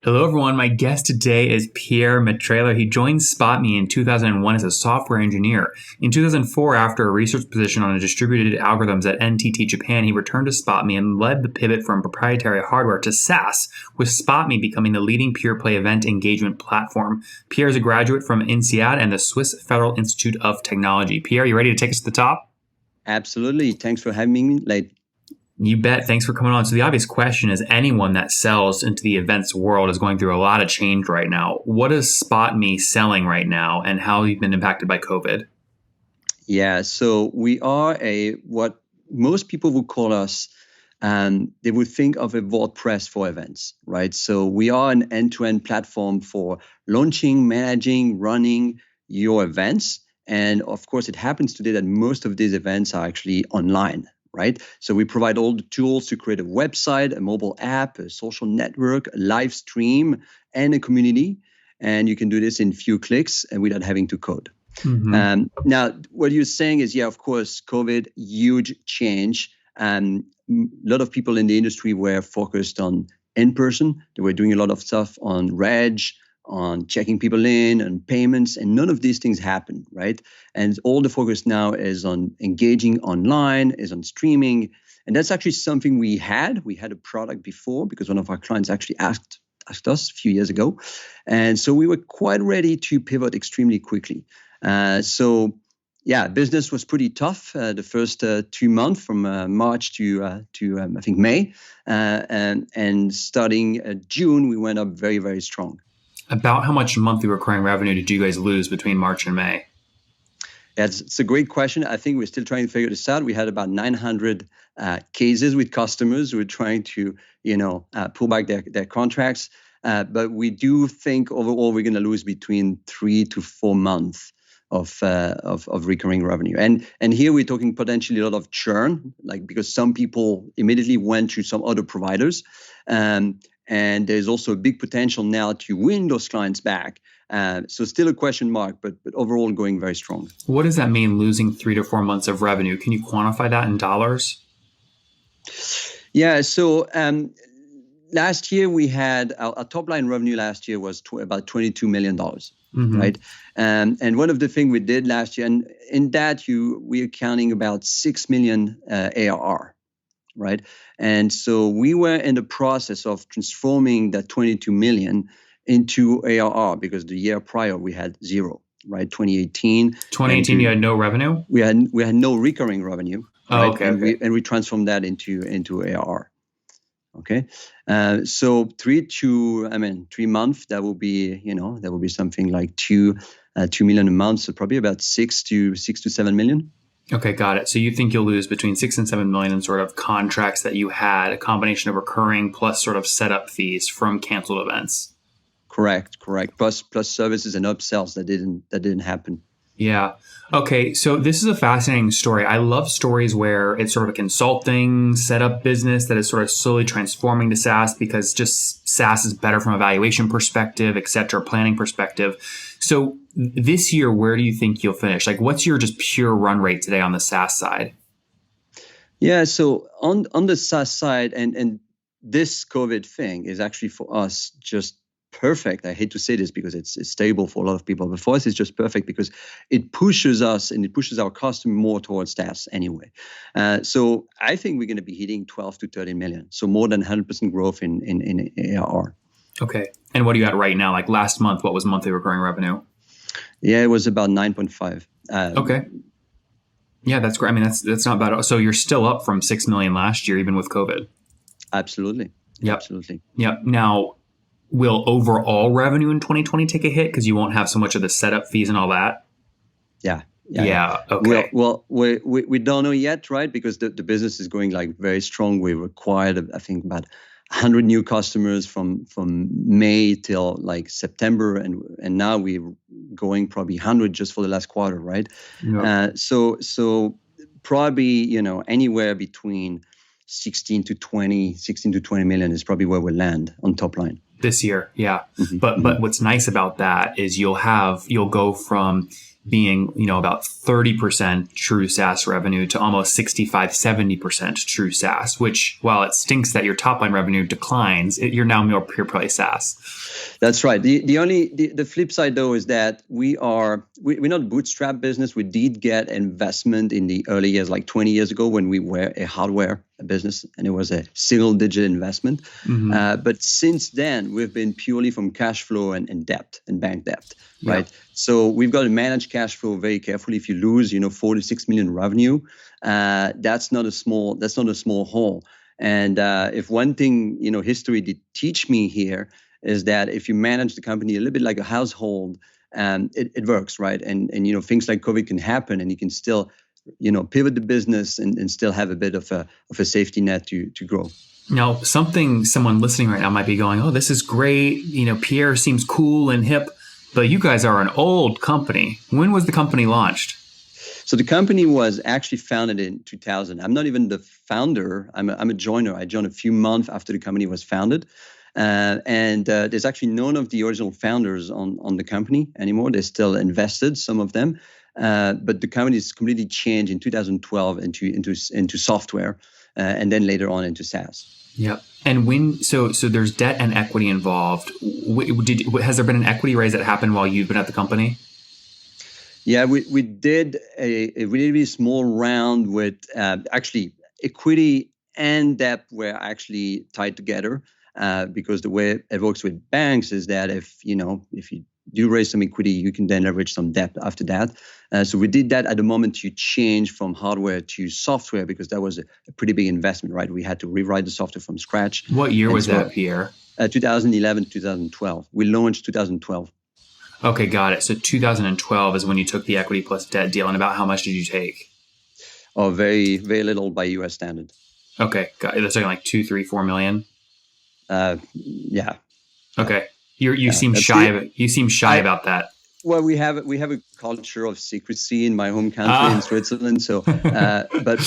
Hello, everyone. My guest today is Pierre Metrailler. He joined SpotMe in 2001 as a software engineer. In 2004, after a research position on distributed algorithms at NTT Japan, he returned to SpotMe and led the pivot from proprietary hardware to SaaS, with SpotMe becoming the leading pure-play event engagement platform. Pierre is a graduate from INSEAD and the Swiss Federal Institute of Technology. Pierre, you ready to take us to the top? Absolutely. Thanks for having me. You bet. Thanks for coming on. So the obvious question is, anyone that sells into the events world is going through a lot of change right now. What is SpotMe selling right now, and how have you been impacted by COVID? Yeah, so we are what most people would call us, they would think of a WordPress for events, right? So we are an end-to-end platform for launching, managing, running your events. And of course, it happens today that most of these events are actually online. Right? So we provide all the tools to create a website, a mobile app, a social network, a live stream, and a community. And you can do this in few clicks and without having to code. Mm-hmm. Now, what you're saying is, yeah, of course, COVID, huge change. A lot of people in the industry were focused on in-person. They were doing a lot of stuff on reg, on checking people in and payments, and none of these things happen, right? And all the focus now is on engaging online, is on streaming. And that's actually something we had. We had a product before because one of our clients actually asked us a few years ago. And so we were quite ready to pivot extremely quickly. So yeah, business was pretty tough the first 2 months from March to I think May. And starting June, we went up very, very strong. About how much monthly recurring revenue did you guys lose between March and May? Yeah, it's a great question. I think we're still trying to figure this out. We had about 900 cases with customers who were trying to, pull back their contracts. But we do think overall we're going to lose between 3 to 4 months of recurring revenue. And here we're talking potentially a lot of churn, because some people immediately went to some other providers. And there's also a big potential now to win those clients back. So still a question mark, but overall going very strong. What does that mean, losing 3 to 4 months of revenue? Can you quantify that in dollars? Yeah, so last year we had, our top line revenue last year was about $22 million, mm-hmm. right? And one of the things we did last year, and in that we're counting about 6 million ARR. Right. And so we were in the process of transforming that 22 million into ARR because the year prior we had zero, right? 2018. 2018, you had no revenue? We had no recurring revenue. Oh, right? okay. And we transformed that into ARR. Okay. So 3 months, that will be something like 2 million a month. So probably about 6 to 7 million. Okay, got it. So you think you'll lose between 6 and 7 million in sort of contracts that you had, a combination of recurring plus sort of setup fees from canceled events. Correct. Plus services and upsells that didn't happen. Yeah. Okay. So this is a fascinating story. I love stories where it's sort of a consulting setup business that is sort of slowly transforming to SaaS because just SaaS is better from a valuation perspective, et cetera, planning perspective. So this year, where do you think you'll finish? What's your just pure run rate today on the SaaS side? Yeah. So on the SaaS side, and this COVID thing is actually for us just perfect. I hate to say this because it's stable for a lot of people, but for us, it's just perfect because it pushes us and it pushes our customer more towards SaaS anyway. So I think we're going to be hitting 12 to 13 million. So more than 100% growth in ARR. Okay. And what are you at right now? Like last month, what was monthly recurring revenue? Yeah, it was about 9.5. Okay. Yeah, that's great. I mean, that's not bad. So you're still up from 6 million last year, even with COVID. Absolutely. Yep. Absolutely. Yep. Now, will overall revenue in 2020 take a hit because you won't have so much of the setup fees and all that? Yeah. Okay. Well, we don't know yet, right? Because the business is going very strong. We acquired, I think, about 100 new customers from May till September, and now we're going probably 100 just for the last quarter, right? Yep. So probably anywhere between 16 to 20 million is probably where we'll land on top line this year. Yeah. Mm-hmm. But what's nice about that is you'll go from being, about 30% true SaaS revenue to almost 65, 70% true SaaS, which while it stinks that your top line revenue declines, you're now more pure play SaaS. That's right. The flip side though is that we're not a bootstrap business. We did get investment in the early years, like 20 years ago, when we were a hardware business, and it was a single-digit investment. But since then, we've been purely from cash flow and debt and bank debt, right? So we've got to manage cash flow very carefully. If you lose, 4 to 6 million revenue, that's not a small hole. And if one thing, history did teach me here is that if you manage the company a little bit like a household, it works, right? And things like COVID can happen, and you can still, pivot the business and still have a bit of a safety net to grow. Now, someone listening right now might be going, "Oh, this is great. Pierre seems cool and hip, but you guys are an old company." When was the company launched? So the company was actually founded in 2000. I'm not even the founder. I'm a joiner. I joined a few months after the company was founded. And there's actually none of the original founders on the company anymore. They're still invested, some of them. But the company is completely changed in 2012 into software, and then later on into SaaS. Yeah. And so there's debt and equity involved. Has there been an equity raise that happened while you've been at the company? Yeah, we did a really, really small round with actually equity and debt were actually tied together. Because the way it works with banks is that if you do raise some equity, you can then leverage some debt after that. So we did that at the moment to change from hardware to software, because that was a pretty big investment, right? We had to rewrite the software from scratch. What year was that, Pierre? 2011, 2012. We launched 2012. Okay, got it. So 2012 is when you took the equity plus debt deal. And about how much did you take? Oh, very, very little by US standard. Okay, got it. That's like 2, 3, 4 million. Yeah. Okay. You seem shy of it. You seem shy about that. Well, we have a culture of secrecy in my home country in Switzerland. So, but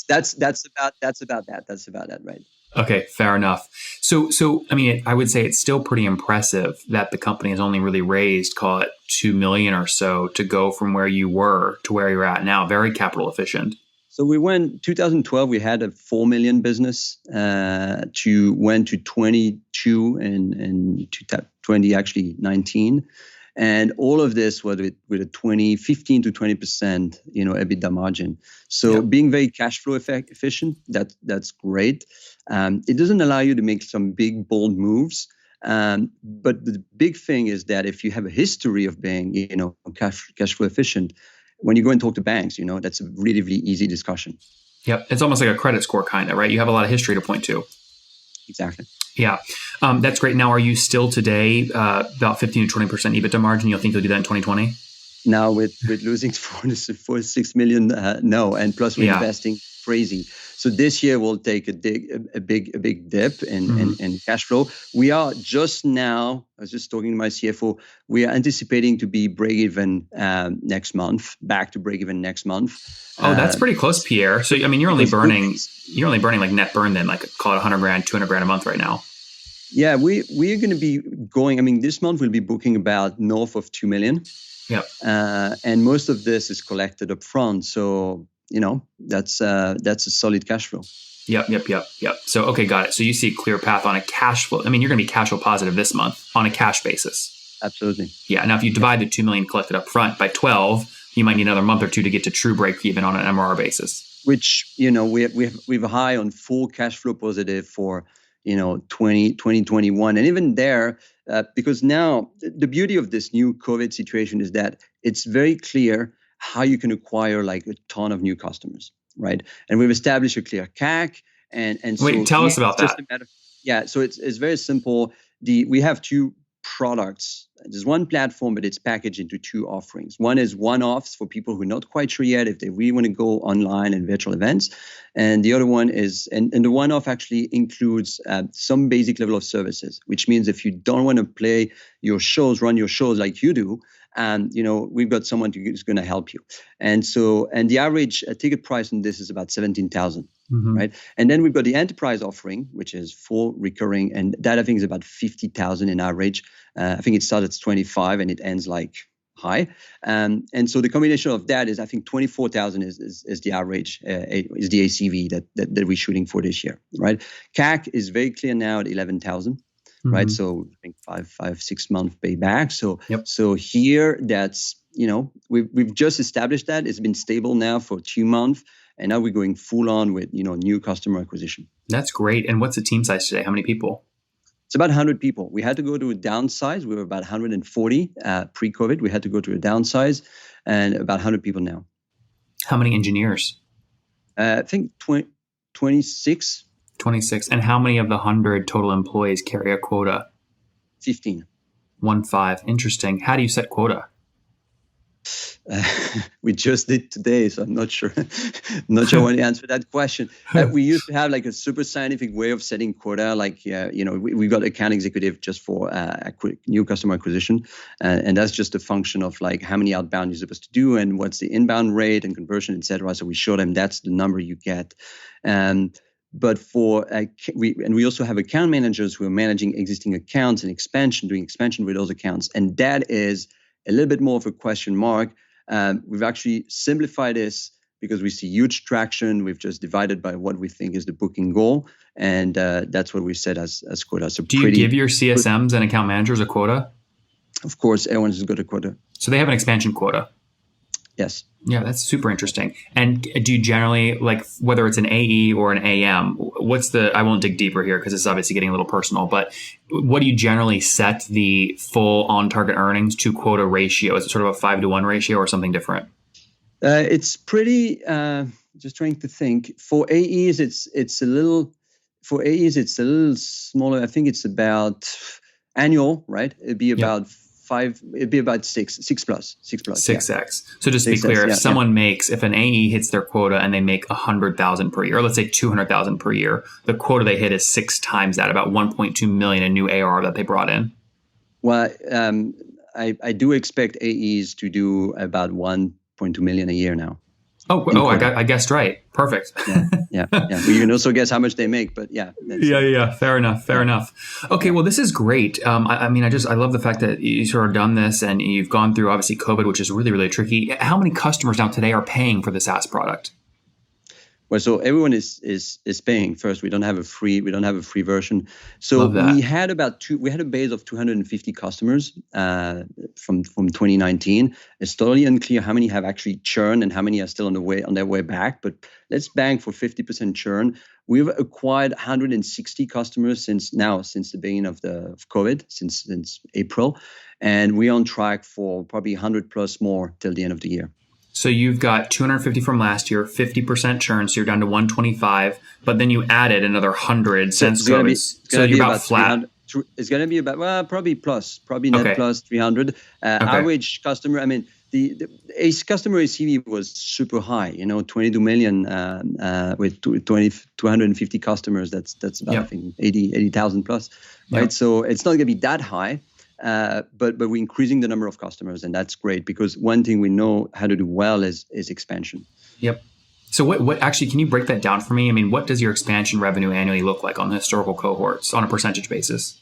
that's about that, right? Okay, fair enough. So I mean, I would say it's still pretty impressive that the company has only really raised, call it 2 million or so, to go from where you were to where you're at now. Very capital efficient. So we went 2012. We had a 4 million business. Went to 22 and 2019, and all of this was with a 15 to 20% EBITDA margin. So being very cash flow efficient, that's great. It doesn't allow you to make some big bold moves. But the big thing is that if you have a history of being cash flow efficient, when you go and talk to banks, that's a really, really easy discussion. Yep. It's almost like a credit score kind of, right? You have a lot of history to point to. Exactly. Yeah. That's great. Now, are you still today about 15 to 20% EBITDA margin? You'll think you'll do that in 2020? Now with losing 4 to 6 million, no. And plus we're investing crazy. So this year we'll take a big dip in cash flow. We are just now, I was just talking to my CFO, we are anticipating to be break even next month, back to break even next month. Oh, that's pretty close, Pierre. So, I mean, you're only burning like net burn then, like call it 100 grand, 200 grand a month right now. Yeah, we're going to be going, I mean, this month we'll be booking about north of 2 million. Yep. And most of this is collected up front. So, that's a solid cash flow. Yep. So, okay, got it. So you see a clear path on a cash flow. I mean, you're going to be cash flow positive this month on a cash basis. Absolutely. Yeah. Now, if you divide the 2 million collected up front by 12, you might need another month or two to get to true break even on an MRR basis. Which, we've high on full cash flow positive for 2021. And even there, because now the beauty of this new COVID situation is that it's very clear how you can acquire like a ton of new customers, right? And we've established a clear CAC. And so wait, tell us about that. So it's very simple. We have two products. There's one platform, but it's packaged into two offerings. One is one-offs for people who are not quite sure yet if they really want to go online and virtual events. And the other one is, and the one-off actually includes some basic level of services, which means if you don't want to play your shows, run your shows like you do, we've got someone who's going to help you. And the average ticket price on this is about 17,000. Right. And then we've got the enterprise offering, which is full recurring. And that I think is about 50,000 in average. I think it starts at 25 and it ends like high. And so the combination of that is, I think 24,000 is the average, is the ACV that we're shooting for this year, right? CAC is very clear now at 11,000, right? So I think 5-6 month payback. So here that's, we've just established that. It's been stable now for 2 months. And now we're going full on with, new customer acquisition. That's great. And what's the team size today? How many people? It's about 100 people. We had to go to a downsize. We were about 140 pre-COVID. We had to go to a downsize, and about 100 people now. How many engineers? I think 26. 26. And how many of the 100 total employees carry a quota? 15. 15. Interesting. How do you set quota? We just did today, so I'm not sure. Not sure I want to answer that question. We used to have like a super scientific way of setting quota. Like, we've got account executive just for new customer acquisition, and that's just a function of like how many outbound you're supposed to do and what's the inbound rate and conversion, etc. So we show them that's the number you get. But we also have account managers who are managing existing accounts and doing expansion with those accounts, and that is a little bit more of a question mark. We've actually simplified this because we see huge traction. We've just divided by what we think is the booking goal, and that's what we set as quota. So do you give your CSMs and account managers a quota? Of course, everyone's got a quota. So they have an expansion quota? Yes. Yeah, that's super interesting. And do you generally, like, whether it's an AE or an AM, I won't dig deeper here because it's obviously getting a little personal, but what do you generally set the full on-target earnings to quota ratio? Is it sort of a 5-to-1 ratio or something different? It's pretty, just trying to think. For AEs, it's a little smaller. I think it's about annual, right? It'd be about 5, it'd be about 6 plus. 6x. Yeah. So just to be clear, if an AE hits their quota and they make 100,000 per year, or let's say 200,000 per year, the quota they hit is 6 times that, about 1.2 million in new ARR that they brought in. Well, I do expect AEs to do about 1.2 million a year now. I guessed right. Perfect. Yeah. Well, you can also guess how much they make, but yeah. Fair enough. Okay, well, this is great. I love the fact that you sort of done this and you've gone through obviously COVID, which is really, really tricky. How many customers now today are paying for the SaaS product? Well, so everyone is paying. First, we don't have a free version. So we had a base of 250 customers from 2019. It's totally unclear how many have actually churned and how many are still on their way back. But let's bank for 50% churn. We've acquired 160 customers since the beginning of COVID, since April, and we're on track for probably 100 plus more till the end of the year. So you've got 250 from last year, 50% churn, so you're down to 125, but then you added another 100 since COVID. So you're about flat. It's going to be about, probably net plus 300. Average customer, the customer ACV was super high, 22 million with 250 customers. That's about, I think, 80,000 plus, right? Yep. So it's not going to be that high. But we're increasing the number of customers, and that's great because one thing we know how to do well is expansion. Yep. So what actually, can you break that down for me? What does your expansion revenue annually look like on the historical cohorts on a percentage basis?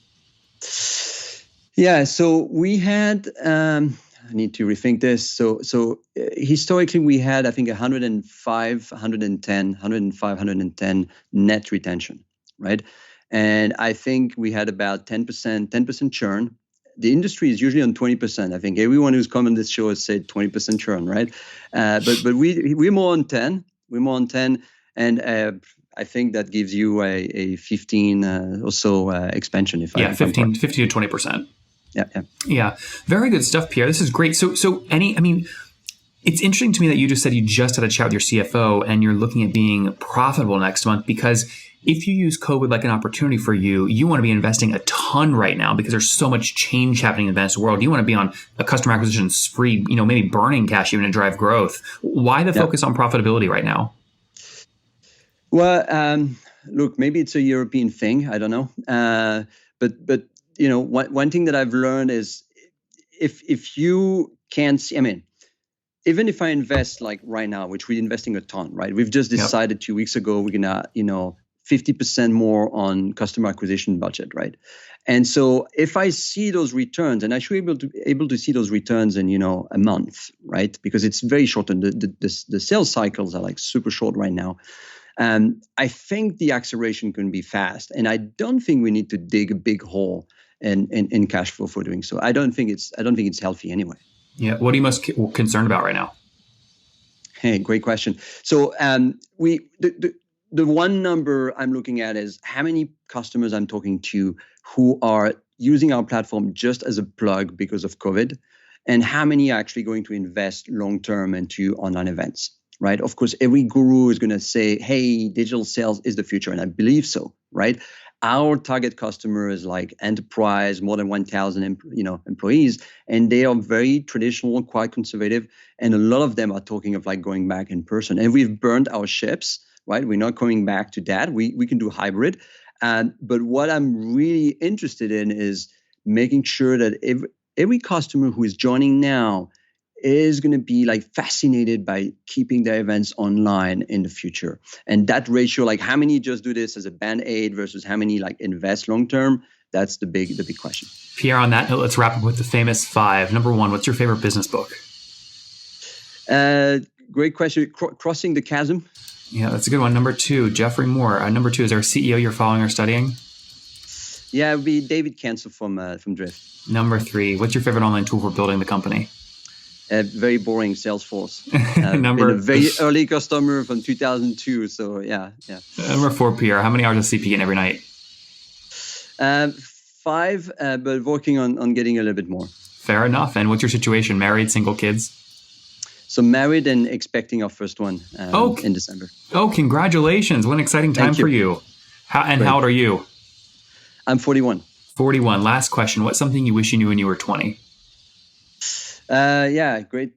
Yeah. So we had, I need to rethink this. So historically we had, I think 110 net retention, right? And I think we had about 10% churn. The industry is usually on 20%. I think everyone who's come on this show has said 20% churn, right? But we're more on 10. And I think that gives you a 15 or so expansion. 15 to 20%. Yeah. Very good stuff, Pierre. This is great. So it's interesting to me that you just said you just had a chat with your CFO and you're looking at being profitable next month, because if you use COVID like an opportunity for you, you want to be investing a ton right now because there's so much change happening in the business world. You want to be on a customer acquisition spree, maybe burning cash even to drive growth. Why the focus on profitability right now? Well, look, maybe it's a European thing. I don't know. But one thing that I've learned is if you can't see, even if I invest like right now, which we're investing a ton, right? We've just decided 2 weeks ago we're gonna, 50% more on customer acquisition budget, right? And so if I see those returns, and I should be able to see those returns in, a month, right? Because it's very short, and the sales cycles are like super short right now. I think the acceleration can be fast, and I don't think we need to dig a big hole in cash flow for doing so. I don't think it's healthy anyway. Yeah. What are you most concerned about right now? Hey, great question. So the one number I'm looking at is how many customers I'm talking to who are using our platform just as a plug because of COVID, and how many are actually going to invest long-term into online events, right? Of course, every guru is going to say, hey, digital sales is the future, and I believe so, right? Our target customer is like enterprise, more than 1,000 employees, and they are very traditional, quite conservative, and a lot of them are talking of like going back in person. And we've burned our ships, right? We're not going back to that. We can do hybrid. But what I'm really interested in is making sure that every customer who is joining now is going to be like fascinated by keeping their events online in the future. And that ratio, like how many just do this as a band-aid versus how many like invest long-term, that's the big question. Pierre, on that note, let's wrap up with the famous 5. Number 1, what's your favorite business book? Great question. Crossing the Chasm. Yeah, that's a good one. Number 2, Jeffrey Moore. Number 2, is there a CEO you're following or studying? Yeah, it would be David Cancel from Drift. Number 3, what's your favorite online tool for building the company? Very boring Salesforce. Been a very early customer from 2002. So yeah. Number 4, Pierre, how many hours of CP in every night? 5, but working on getting a little bit more. Fair enough. And what's your situation? Married, single, kids? So married and expecting our first one in December. Oh, congratulations. What an exciting time for you. How old are you? I'm 41. 41. Last question. What's something you wish you knew when you were 20? Yeah, great.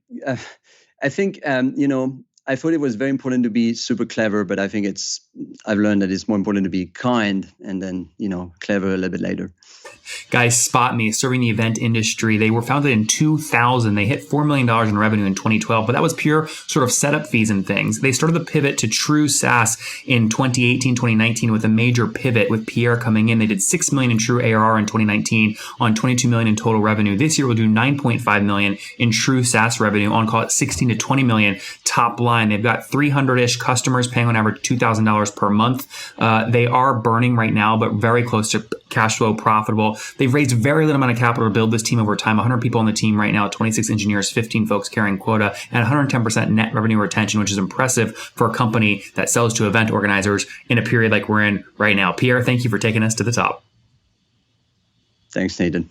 I think, I thought it was very important to be super clever, but I think I've learned that it's more important to be kind and then, clever a little bit later. Guys, SpotMe, serving the event industry. They were founded in 2000. They hit $4 million in revenue in 2012, but that was pure sort of setup fees and things. They started the pivot to true SaaS in 2018, 2019 with a major pivot with Pierre coming in. They did $6 million in true ARR in 2019 on $22 million in total revenue. This year we'll do $9.5 million in true SaaS revenue on call it $16 to $20 million top line. They've got 300-ish customers paying on average $2,000 per month. They are burning right now, but very close to cash flow profitable. They've raised very little amount of capital to build this team over time. 100 people on the team right now, 26 engineers, 15 folks carrying quota, and 110% net revenue retention, which is impressive for a company that sells to event organizers in a period like we're in right now. Pierre, thank you for taking us to the top. Thanks, Nathan.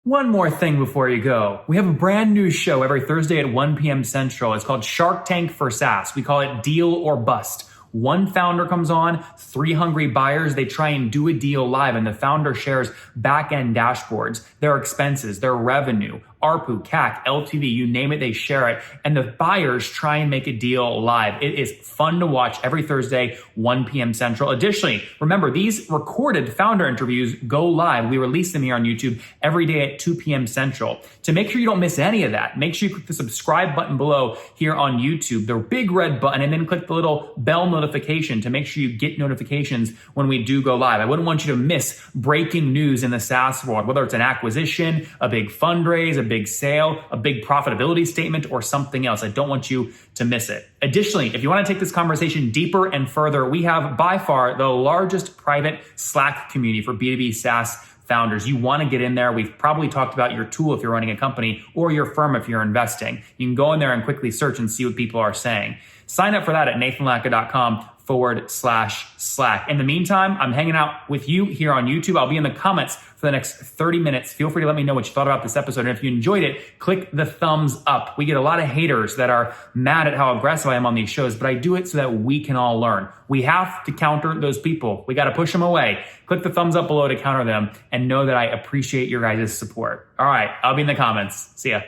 One more thing before you go. We have a brand new show every Thursday at 1 p.m. Central. It's called Shark Tank for SaaS. We call it Deal or Bust. One founder comes on, 3 hungry buyers, they try and do a deal live, and the founder shares back-end dashboards, their expenses, their revenue, ARPU, CAC, LTV, you name it, they share it. And the buyers try and make a deal live. It is fun to watch every Thursday, 1 p.m. Central. Additionally, remember, these recorded founder interviews go live. We release them here on YouTube every day at 2 p.m. Central. To make sure you don't miss any of that, make sure you click the subscribe button below here on YouTube, the big red button, and then click the little bell notification to make sure you get notifications when we do go live. I wouldn't want you to miss breaking news in the SaaS world, whether it's an acquisition, a big fundraise, a big sale, a big profitability statement, or something else. I don't want you to miss it. Additionally, if you want to take this conversation deeper and further, we have by far the largest private Slack community for B2B SaaS founders. You want to get in there. We've probably talked about your tool if you're running a company or your firm if you're investing. You can go in there and quickly search and see what people are saying. Sign up for that at nathanlatka.com/Slack. In the meantime, I'm hanging out with you here on YouTube. I'll be in the comments for the next 30 minutes. Feel free to let me know what you thought about this episode. And if you enjoyed it, click the thumbs up. We get a lot of haters that are mad at how aggressive I am on these shows, but I do it so that we can all learn. We have to counter those people. We got to push them away. Click the thumbs up below to counter them and know that I appreciate your guys' support. All right, I'll be in the comments. See ya.